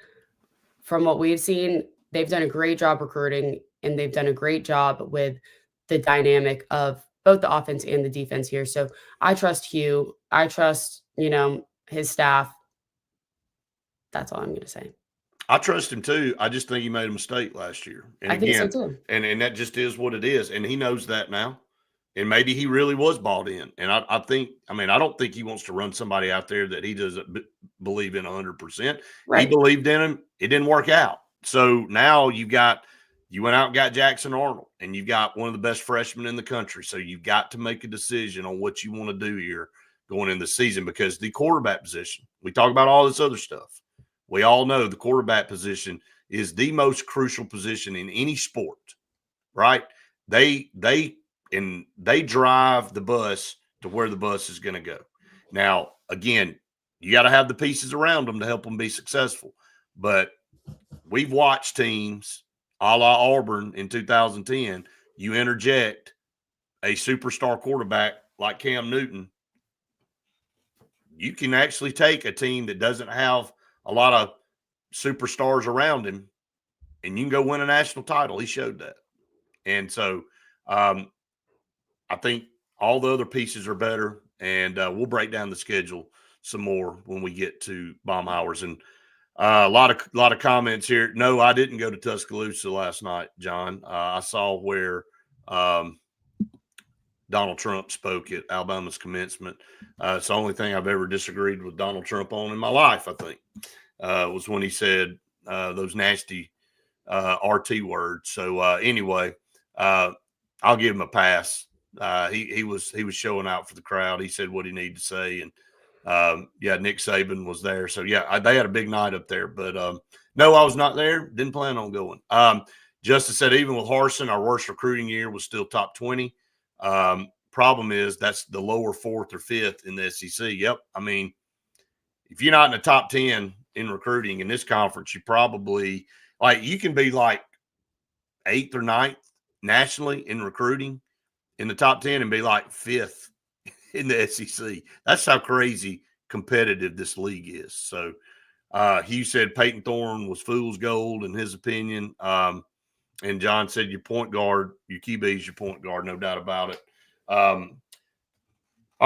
from what we've seen, they've done a great job recruiting, and they've done a great job with the dynamic of both the offense and the defense here. So I trust Hugh. I trust, his staff. That's all I'm going to say. I trust him too. I just think he made a mistake last year. And I think so too. And that just is what it is. And he knows that now. And maybe he really was bought in. And I don't think he wants to run somebody out there that he doesn't believe in 100%. Right. He believed in him. It didn't work out. So now you went out and got Jackson Arnold, and you've got one of the best freshmen in the country. So you've got to make a decision on what you want to do here going into the season, because the quarterback position, we talk about all this other stuff. We all know the quarterback position is the most crucial position in any sport, right? They drive the bus to where the bus is going to go. Now, again, you got to have the pieces around them to help them be successful. But we've watched teams a la Auburn in 2010. You interject a superstar quarterback like Cam Newton, you can actually take a team that doesn't have a lot of superstars around him, and you can go win a national title. He showed that. And so I think all the other pieces are better, and we'll break down the schedule some more when we get to Baumhower's. And a lot of comments here. No, I didn't go to Tuscaloosa last night, John. I saw where Donald Trump spoke at Alabama's commencement. It's the only thing I've ever disagreed with Donald Trump on in my life, I think, was when he said those nasty RT words. So anyway, I'll give him a pass. He was showing out for the crowd. He said what he needed to say. And Nick Saban was there. So they had a big night up there, but no, I was not there. Didn't plan on going. Justice said, even with Harsin, our worst recruiting year was still top 20. Problem is that's the lower 4th or 5th in the SEC. Yep. I mean, if you're not in the top 10 in recruiting in this conference, you probably you can be like 8th or 9th nationally in recruiting in the top 10 and be like 5th in the SEC. That's how crazy competitive this league is. So Hugh said Peyton Thorne was fool's gold in his opinion. And John said your point guard, your QB is your point guard, no doubt about it. All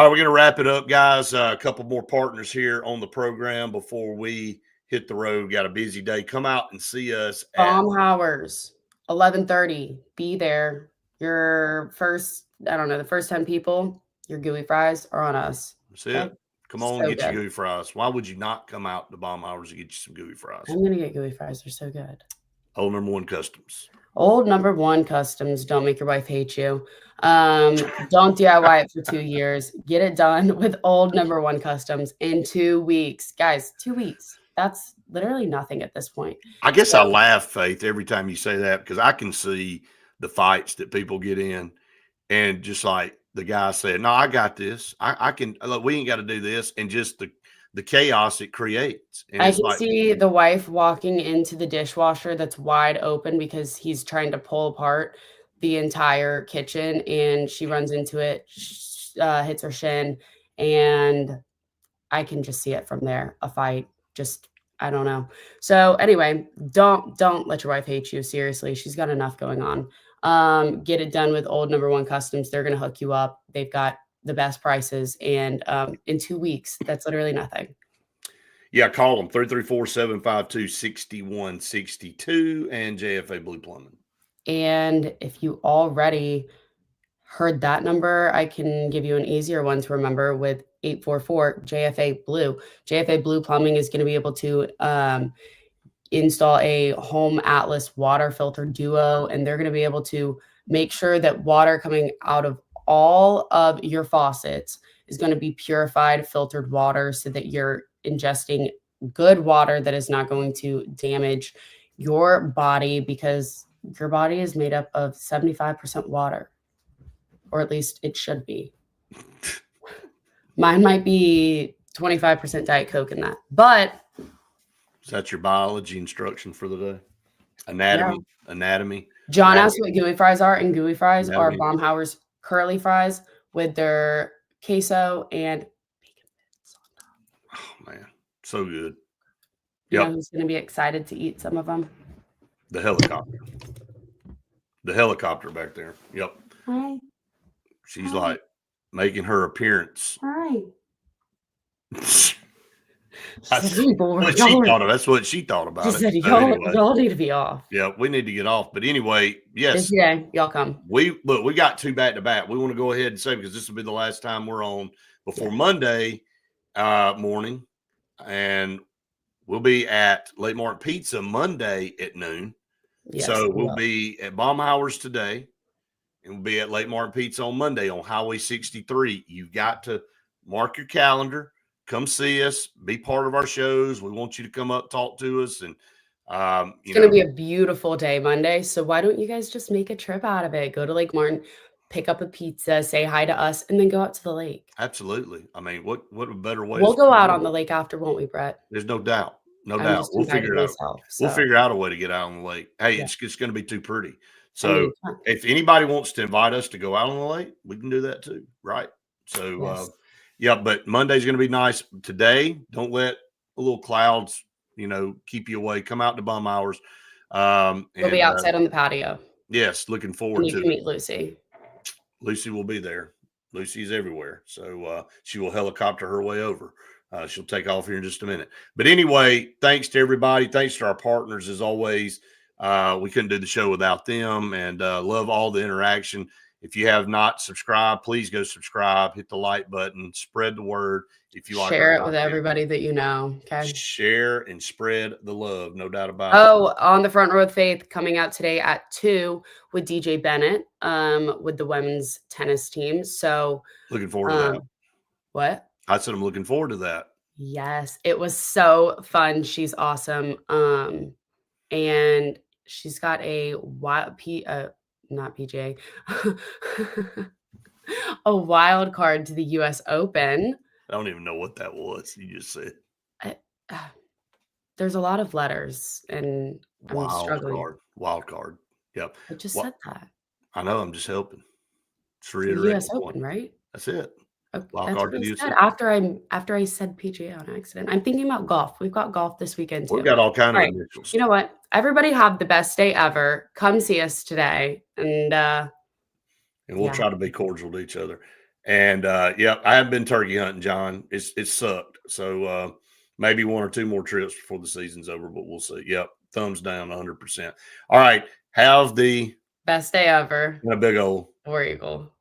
right, we're going to wrap it up, guys. A couple more partners here on the program before we hit the road. Got a busy day. Come out and see us at Baumhower's, 11:30. Be there. Your first, the first 10 people, your gooey fries are on us. That's it. Okay? Come on, so get your gooey fries. Why would you not come out to Baumhower's to get you some gooey fries? I'm going to get gooey fries. They're so good. Old Number One Customs. Old Number One Customs. Don't make your wife hate you. Don't DIY it for 2 years. Get it done with Old Number One Customs in 2 weeks. Guys, 2 weeks. That's literally nothing at this point. I guess I laugh, Faith, every time you say that, because I can see the fights that people get in, and just like the guy said, no, I got this. I can, look, we ain't got to do this. And just the chaos it creates. And I it's can like, see the wife walking into the dishwasher that's wide open because he's trying to pull apart the entire kitchen, and she runs into it, hits her shin, and I can just see it from there. A fight, just I don't know. So anyway, don't let your wife hate you. Seriously, she's got enough going on. Get it done with Old Number One Customs. They're gonna hook you up. They've got the best prices, and in 2 weeks, that's literally nothing. yeah, call them 334-752-6162 and JFA Blue Plumbing. And if you already heard that number, I can give you an easier one to remember with 844 JFA Blue. JFA Blue Plumbing is going to be able to install a Home Atlas water filter duo, and they're going to be able to make sure that water coming out of all of your faucets is going to be purified, filtered water so that you're ingesting good water that is not going to damage your body, because your body is made up of 75% water, or at least it should be. Mine might be 25% Diet Coke in that, but Is that your biology instruction for the day? Anatomy. John Anatomy. asked what gooey fries are, and gooey fries are Anatomy. Baumhauer's curly fries with their queso and bacon bits on top. Oh man, so good. You Yep. know who's going to be excited to eat some of them? The helicopter. The helicopter back there. Yep. Hi. She's Hi. like making her appearance. Hi. That's She said, what she thought of. That's what she thought about she it. said, So anyway, y'all need to be off. yeah, we need to get off. But anyway, yes, This day, y'all come. we got 2 back to back. We want to go ahead and say, because this will be the last time we're on before Monday morning, and we'll be at Lake Martin Pizza Monday at noon. Yes, So we we'll will. be at Baumhauer's today, and we'll be at Lake Martin Pizza on Monday on Highway 63. You've got to mark your calendar. Come see us. Be part of our shows. We want you to come up, talk to us, and It's going to be a beautiful day Monday. So why don't you guys just make a trip out of it? Go to Lake Martin, pick up a pizza, say hi to us, and then go out to the lake. Absolutely. I mean, what a better way? We'll to go spend out the on day. the lake after, won't we, Brett? There's no doubt. No I'm doubt. just We'll inviting figure it out. myself, We'll so. figure out a way to get out on the lake. Hey, Yeah. it's going to be too pretty. I mean, So it's fun. if anybody wants to invite us to go out on the lake, we can do that too. Right. So, Yes. yeah, but Monday's going to be nice. Today, don't let the little clouds, keep you away. Come out to Baumhauer's. We'll be outside on the patio, Yes, looking and forward you to can it. meet Lucy. Lucy will be there. Lucy's everywhere. So she will helicopter her way over. She'll take off here in just a minute. But anyway, thanks to everybody. Thanks to our partners as always. We couldn't do the show without them, and love all the interaction. If you have not subscribed, please go subscribe, hit the like button, spread the word. If you like Share our it with content. everybody that you know. Okay. Share and spread the love, no doubt about it. Oh, on the Front Row with Faith coming out today at 2 with DJ Bennett, with the women's tennis team. So, Looking forward to that. what? I said I'm looking forward to that. Yes, it was so fun. She's awesome. And she's got a not PGA, a wild card to the US Open. I don't even know what that was. You just said There's a lot of letters, and I'm struggling. wild card. Yep. I just Wa- said that. I know. I'm just helping. Just The reiterating US the point. Open, right? That's it. Okay, Wild that's card what to I the said US after I said PGA on accident. I'm thinking about golf. We've got golf this weekend too. We've got all kind of Right. initials. You know what? Everybody have the best day ever. Come see us today, and And we'll yeah. try to be cordial to each other. And yeah, I haven't been turkey hunting, John. It's sucked. So maybe 1 or 2 more trips before the season's over, but we'll see. Yep. Thumbs down 100%. All right. Have the best day ever. big old War Eagle.